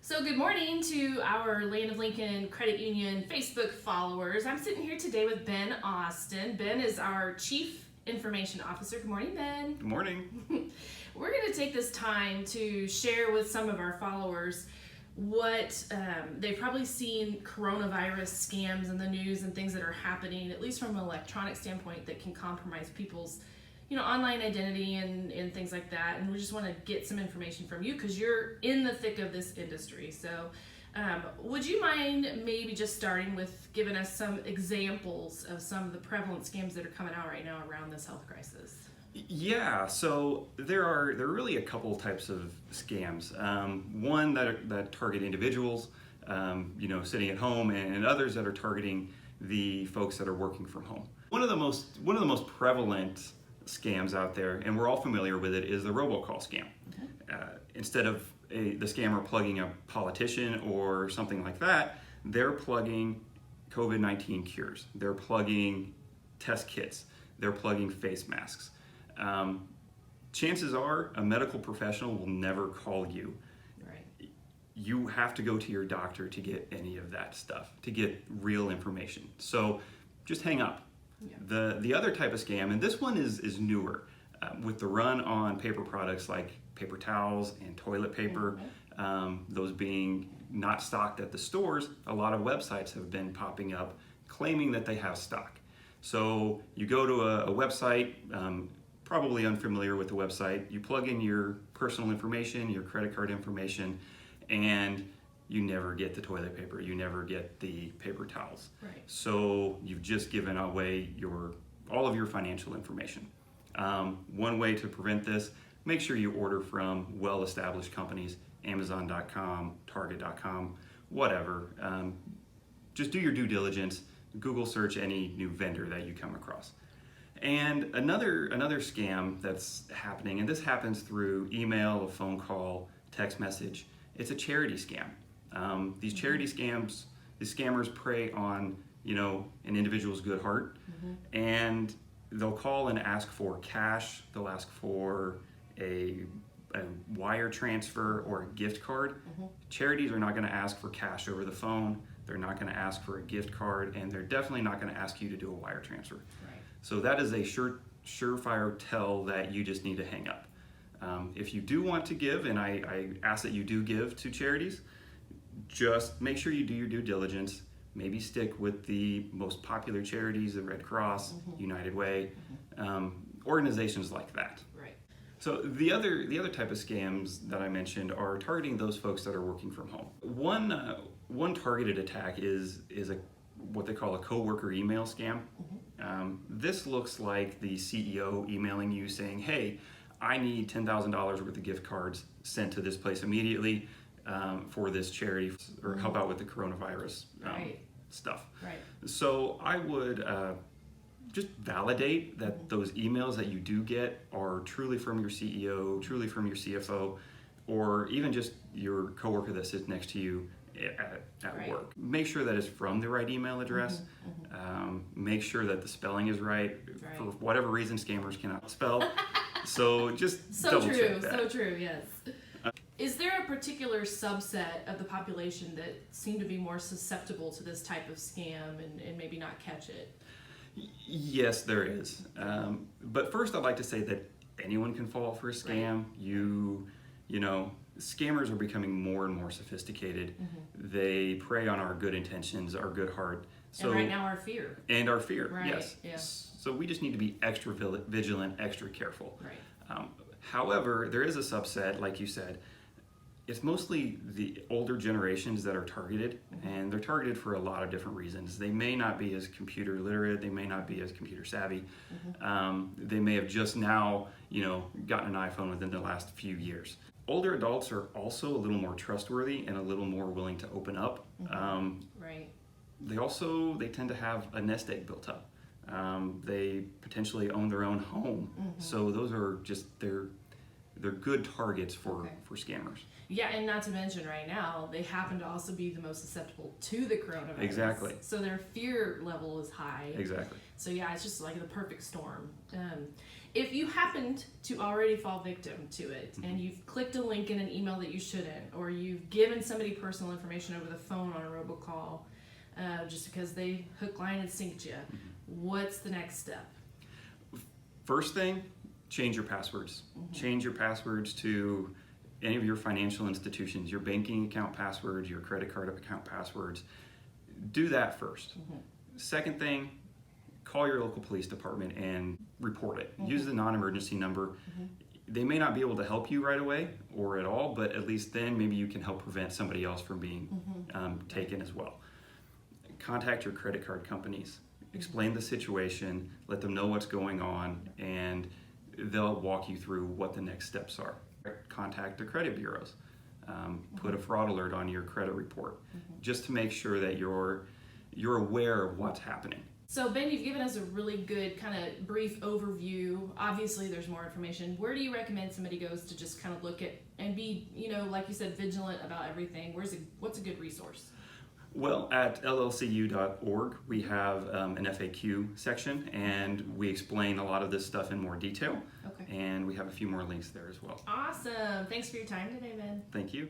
So good morning to our Land of Lincoln Credit Union Facebook followers. I'm sitting here today with Ben Austin. Ben is our Chief Information Officer. Good morning, Ben. Good morning. We're going to take this time to share with some of our followers what they've probably seen coronavirus scams in the news and things that are happening, at least from an electronic standpoint, that can compromise people's online identity and things like that. And we just want to get some information from you because you're in the thick of this industry. So would you mind maybe just starting with giving us some examples of some of the prevalent scams that are coming out right now around this health crisis? Yeah, so there are really a couple types of scams. One that target individuals, sitting at home, and others that are targeting the folks that are working from home. One of the most prevalent scams out there, and we're all familiar with it, is the robocall scam. Okay. Instead of the scammer plugging a politician or something like that, they're plugging COVID-19 cures. They're plugging test kits. They're plugging face masks. Chances are a medical professional will never call you. Right. You have to go to your doctor to get any of that stuff, to get real information. So just hang up. Yeah. The other type of scam, and this one is newer, with the run on paper products like paper towels and toilet paper, those being not stocked at the stores, a lot of websites have been popping up claiming that they have stock. So you go to a website, probably unfamiliar with the website, you plug in your personal information, your credit card information, and you never get the toilet paper, you never get the paper towels. Right. So you've just given away all of your financial information. One way to prevent this, make sure you order from well-established companies, Amazon.com, Target.com, whatever. Just do your due diligence, Google search any new vendor that you come across. And another scam that's happening, and this happens through email, a phone call, text message, it's a charity scam. These charity scams, these scammers prey on, an individual's good heart, and they'll call and ask for cash, they'll ask for a wire transfer or a gift card. Charities are not going to ask for cash over the phone, they're not going to ask for a gift card, and they're definitely not going to ask you to do a wire transfer. Right. So that is a surefire tell that you just need to hang up. If you do want to give, and I ask that you do give to charities, just make sure you do your due diligence. Maybe stick with the most popular charities, the Red Cross, United Way, organizations like that. Right. So the other type of scams that I mentioned are targeting those folks that are working from home. One targeted attack is what they call a coworker email scam. This looks like the CEO emailing you saying, "Hey, I need $10,000 worth of gift cards sent to this place immediately for this charity or help out with the coronavirus stuff." Right. So I would just validate that those emails that you do get are truly from your CEO, truly from your CFO, or even just your coworker that sits next to you at work. Make sure that it's from the right email address. Make sure that the spelling is right. For whatever reason, scammers cannot spell. So just double check that. So true, yes. Is there a particular subset of the population that seem to be more susceptible to this type of scam and maybe not catch it? Yes, there is. But first, I'd like to say that anyone can fall for a scam. Right. Scammers are becoming more and more sophisticated. They prey on our good intentions, our good heart. So, and right now our fear. And our fear, right. Yes. Yeah. So we just need to be extra vigilant, extra careful. Right. However, there is a subset, like you said. It's mostly the older generations that are targeted, and they're targeted for a lot of different reasons. They may not be as computer literate, they may not be as computer savvy. They may have just now, gotten an iPhone within the last few years. Older adults are also a little more trustworthy and a little more willing to open up. Right. They tend to have a nest egg built up. They potentially own their own home. So those are just, they're good targets for scammers. Yeah, and not to mention right now, they happen to also be the most susceptible to the coronavirus. Exactly. So their fear level is high. Exactly. So yeah, it's just like the perfect storm. if you happened to already fall victim to it and you've clicked a link in an email that you shouldn't, or you've given somebody personal information over the phone on a robocall just because they hook, line, and sinked you, what's the next step? First thing, change your passwords. Change your passwords to any of your financial institutions, your banking account passwords, your credit card account passwords. Do that first. Second thing, call your local police department and report it. Use the non-emergency number. They may not be able to help you right away or at all, but at least then maybe you can help prevent somebody else from being taken as well. Contact your credit card companies. Explain the situation, let them know what's going on, and they'll walk you through what the next steps are. Contact the credit bureaus. Put a fraud alert on your credit report, just to make sure that you're aware of what's happening. So Ben, you've given us a really good kind of brief overview. Obviously there's more information. Where do you recommend somebody goes to just kind of look at and be, like you said, vigilant about everything? What's a good resource? Well, at LLCU.org, we have an FAQ section, and we explain a lot of this stuff in more detail. Okay. And we have a few more links there as well. Awesome. Thanks for your time today, Ben. Thank you.